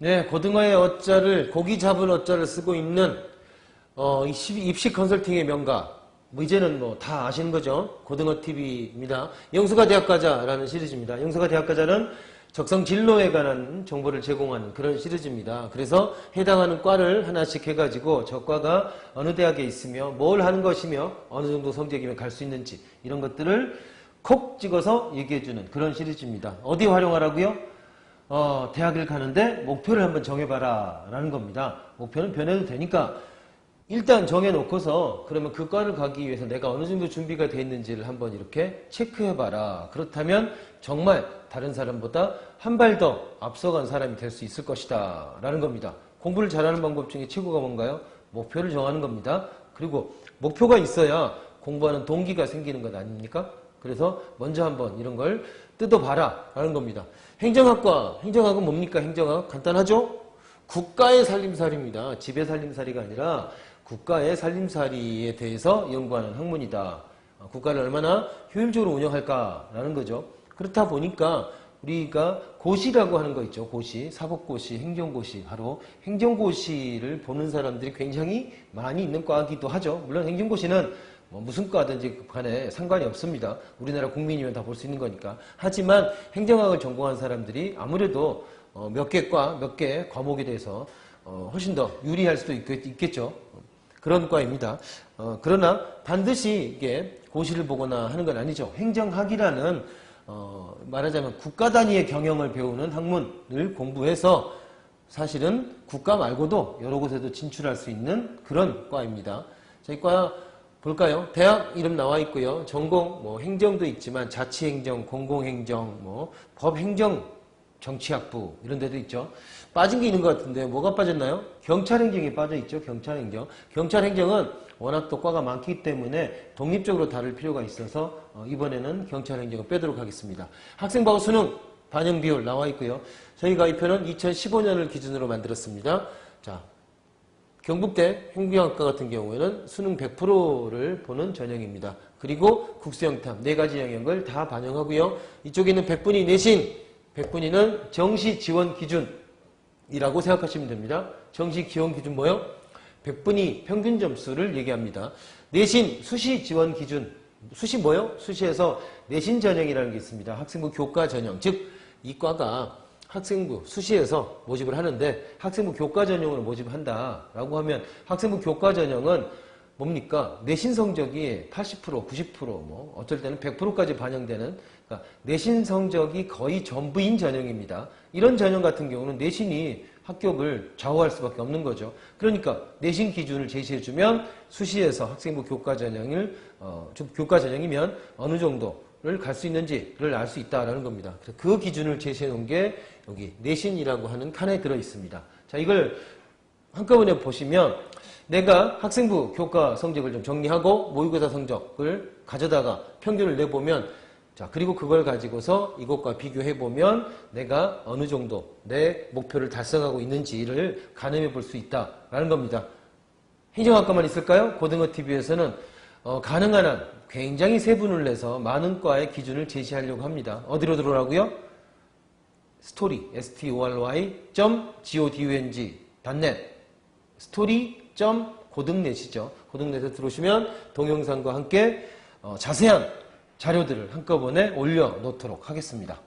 네, 고등어의 어자를 고기 잡은 어자를 쓰고 있는 입시 컨설팅의 명가. 뭐 이제는 뭐 다 아시는 거죠. 고등어 TV입니다. 영수가 대학 가자라는 시리즈입니다. 영수가 대학 가자는 적성 진로에 관한 정보를 제공하는 그런 시리즈입니다. 그래서 해당하는 과를 하나씩 해가지고 저 과가 어느 대학에 있으며 뭘 하는 것이며 어느 정도 성적이면 갈 수 있는지 이런 것들을 콕 찍어서 얘기해주는 그런 시리즈입니다. 어디 활용하라고요? 대학을 가는데 목표를 한번 정해봐라 라는 겁니다. 목표는 변해도 되니까 일단 정해놓고서 그러면 그 과를 가기 위해서 내가 어느 정도 준비가 돼 있는지를 한번 이렇게 체크해봐라. 그렇다면 정말 다른 사람보다 한 발 더 앞서간 사람이 될 수 있을 것이다 라는 겁니다. 공부를 잘하는 방법 중에 최고가 뭔가요? 목표를 정하는 겁니다. 그리고 목표가 있어야 공부하는 동기가 생기는 것 아닙니까? 그래서 먼저 한번 이런 걸 뜯어봐라 라는 겁니다. 행정학은 뭡니까? 행정학 간단하죠? 국가의 살림살이입니다. 집의 살림살이가 아니라 국가의 살림살이에 대해서 연구하는 학문이다. 국가를 얼마나 효율적으로 운영할까라는 거죠. 그렇다 보니까 우리가 고시라고 하는 거 있죠. 고시, 사법고시, 행정고시. 바로 행정고시를 보는 사람들이 굉장히 많이 있는 과이기도 하죠. 물론 행정고시는 무슨 과든지 간에 상관이 없습니다. 우리나라 국민이면 다 볼 수 있는 거니까. 하지만 행정학을 전공한 사람들이 아무래도 몇 개 과목에 대해서 훨씬 더 유리할 수도 있겠죠. 그런 과입니다. 그러나 반드시 이게 고시를 보거나 하는 건 아니죠. 행정학이라는 말하자면 국가 단위의 경영을 배우는 학문을 공부해서 사실은 국가 말고도 여러 곳에도 진출할 수 있는 그런 과입니다. 자, 이 과 볼까요? 대학 이름 나와 있고요. 전공 뭐 행정도 있지만 자치행정, 공공행정, 뭐 법행정, 정치학부 이런 데도 있죠. 빠진 게 있는 것 같은데 뭐가 빠졌나요? 경찰행정이 빠져 있죠. 경찰행정. 경찰행정은 워낙 또 과가 많기 때문에 독립적으로 다룰 필요가 있어서 이번에는 경찰행정을 빼도록 하겠습니다. 학생바우 수능 반영 비율 나와 있고요. 저희가 이 표는 2015년을 기준으로 만들었습니다. 자, 경북대 행정학과 같은 경우에는 수능 100%를 보는 전형입니다. 그리고 국수영탐 4가지 영역을 다 반영하고요. 이쪽에 있는 100분위 내신 100분위는 정시 지원 기준이라고 생각하시면 됩니다. 정시 지원 기준 뭐요? 100분위 평균 점수를 얘기합니다. 내신 수시 지원 기준. 수시 뭐요? 수시에서 내신 전형이라는 게 있습니다. 학생부 교과 전형. 즉, 이 과가 학생부 수시에서 모집을 하는데 학생부 교과 전형으로 모집한다라고 하면 학생부 교과 전형은 뭡니까? 내신 성적이 80%, 90%, 뭐 어쩔 때는 100%까지 반영되는 그러니까 내신 성적이 거의 전부인 전형입니다. 이런 전형 같은 경우는 내신이 합격을 좌우할 수밖에 없는 거죠. 그러니까 내신 기준을 제시해주면 수시에서 학생부 교과 전형을 교과 전형이면 어느 정도를 갈 수 있는지를 알 수 있다라는 겁니다. 그래서 그 기준을 제시해 놓은 게 여기 내신이라고 하는 칸에 들어 있습니다. 자, 이걸 한꺼번에 보시면 내가 학생부 교과 성적을 좀 정리하고 모의고사 성적을 가져다가 평균을 내보면 자, 그리고 그걸 가지고서 이것과 비교해보면 내가 어느 정도 내 목표를 달성하고 있는지를 가늠해 볼 수 있다라는 겁니다. 행정학과만 있을까요? 고등어TV에서는 가능한 한 굉장히 세분을 내서 많은 과의 기준을 제시하려고 합니다. 어디로 들어오라고요? story, story.godung.net story.고등넷이죠. 고등넷에 들어오시면 동영상과 함께 자세한 자료들을 한꺼번에 올려놓도록 하겠습니다.